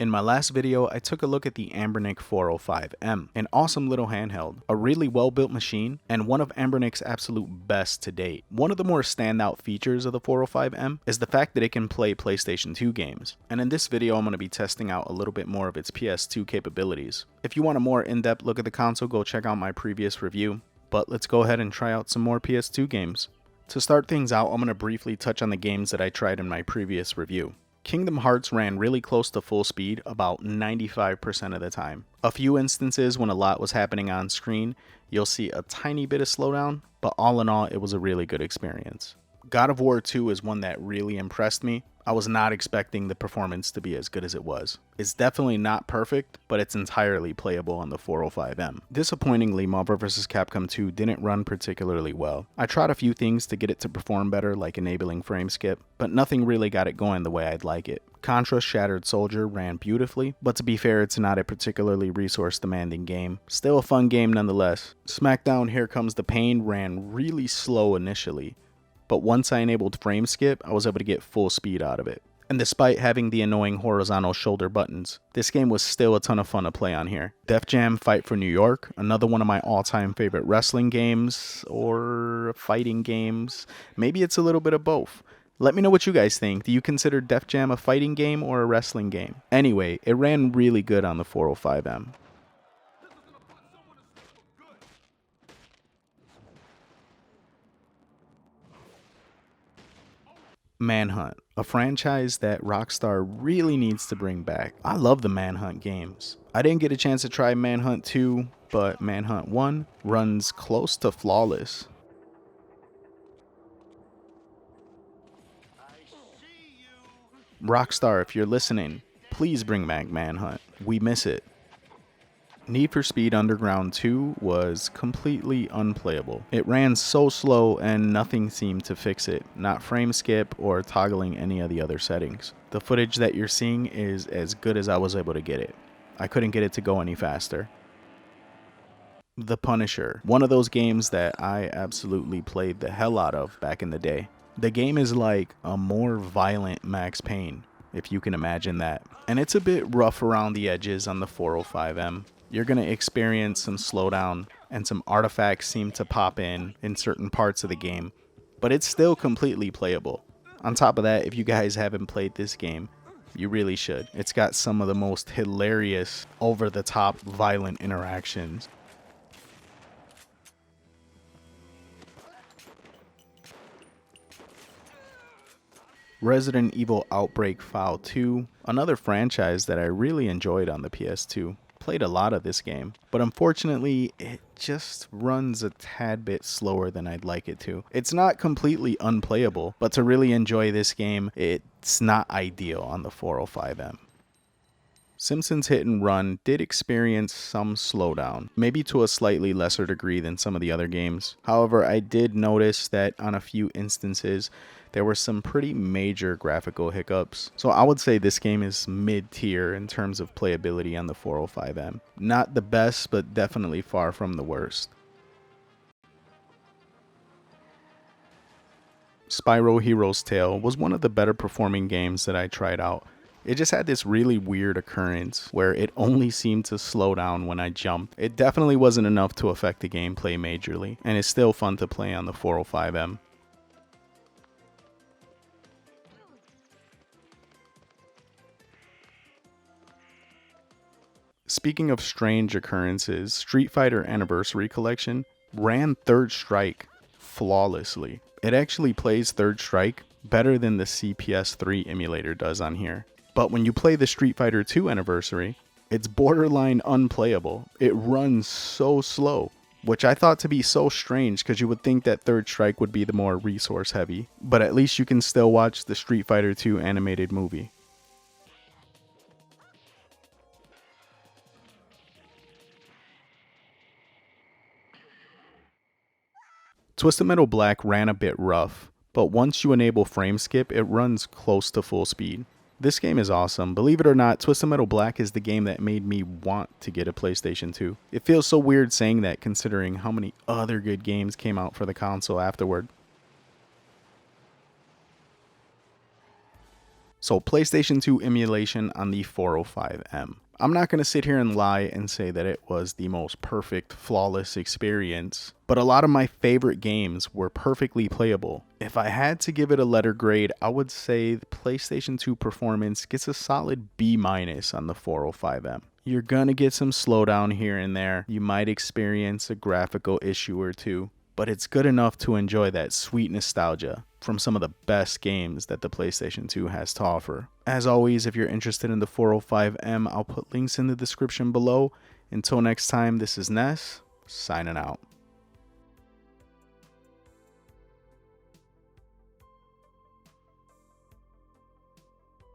In my last video, I took a look at the Anbernic 405M, an awesome little handheld, a really well-built machine, and one of Anbernic's absolute best to date. One of the more standout features of the 405M is the fact that it can play PlayStation 2 games, and in this video I'm going to be testing out a little bit more of its PS2 capabilities. If you want a more in-depth look at the console, go check out my previous review, but let's go ahead and try out some more PS2 games. To start things out, I'm going to briefly touch on the games that I tried in my previous review. Kingdom Hearts ran really close to full speed about 95% of the time. A few instances when a lot was happening on screen, you'll see a tiny bit of slowdown, but all in all, it was a really good experience. God of War 2 is one that really impressed me. I was not expecting the performance to be as good as it was. It's definitely not perfect, but it's entirely playable on the 405M. Disappointingly, Marvel vs. Capcom 2 didn't run particularly well. I tried a few things to get it to perform better, like enabling frame skip, but nothing really got it going the way I'd like it. Contra Shattered Soldier ran beautifully, but to be fair, it's not a particularly resource-demanding game. Still a fun game nonetheless. SmackDown Here Comes the Pain ran really slow initially, but once I enabled frame skip, I was able to get full speed out of it. And despite having the annoying horizontal shoulder buttons, this game was still a ton of fun to play on here. Def Jam Fight for New York, another one of my all-time favorite wrestling games, or fighting games. Maybe it's a little bit of both. Let me know what you guys think. Do you consider Def Jam a fighting game or a wrestling game? Anyway, it ran really good on the 405M. Manhunt, a franchise that Rockstar really needs to bring back. I love the Manhunt games. I didn't get a chance to try Manhunt 2, but Manhunt 1 runs close to flawless. Rockstar, if you're listening, please bring back Manhunt. We miss it. Need for Speed Underground 2 was completely unplayable. It ran so slow and nothing seemed to fix it, not frame skip or toggling any of the other settings. The footage that you're seeing is as good as I was able to get it. I couldn't get it to go any faster. The Punisher, one of those games that I absolutely played the hell out of back in the day. The game is like a more violent Max Payne, if you can imagine that. And it's a bit rough around the edges on the 405M. You're going to experience some slowdown and some artifacts seem to pop in certain parts of the game, but it's still completely playable. On top of that, if you guys haven't played this game, you really should. It's got some of the most hilarious, over-the-top, violent interactions. Resident Evil Outbreak File 2, another franchise that I really enjoyed on the PS2. Played a lot of this game, but unfortunately it just runs a tad bit slower than I'd like it to. It's not completely unplayable, but to really enjoy this game, it's not ideal on the 405M. Simpsons Hit and Run did experience some slowdown, maybe to a slightly lesser degree than some of the other games. However, I did notice that on a few instances, there were some pretty major graphical hiccups. So I would say this game is mid-tier in terms of playability on the 405M. Not the best, but definitely far from the worst. Spyro Hero's Tale was one of the better performing games that I tried out. It just had this really weird occurrence where it only seemed to slow down when I jumped. It definitely wasn't enough to affect the gameplay majorly, and it's still fun to play on the 405M. Speaking of strange occurrences, Street Fighter Anniversary Collection ran Third Strike flawlessly. It actually plays Third Strike better than the CPS3 emulator does on here. But when you play the Street Fighter 2 Anniversary, it's borderline unplayable. It runs so slow, which I thought to be so strange because you would think that Third Strike would be the more resource heavy. But at least you can still watch the Street Fighter 2 animated movie. Twisted Metal Black ran a bit rough, but once you enable frame skip, it runs close to full speed. This game is awesome. Believe it or not, Twisted Metal Black is the game that made me want to get a PlayStation 2. It feels so weird saying that considering how many other good games came out for the console afterward. So PlayStation 2 emulation on the 405M. I'm not going to sit here and lie and say that it was the most perfect, flawless experience, but a lot of my favorite games were perfectly playable. If I had to give it a letter grade, I would say the PlayStation 2 performance gets a solid B- on the 405M. You're gonna get some slowdown here and there, you might experience a graphical issue or two, but it's good enough to enjoy that sweet nostalgia from some of the best games that the PlayStation 2 has to offer. As always, if you're interested in the 405M, I'll put links in the description below. Until next time, this is Ness, signing out.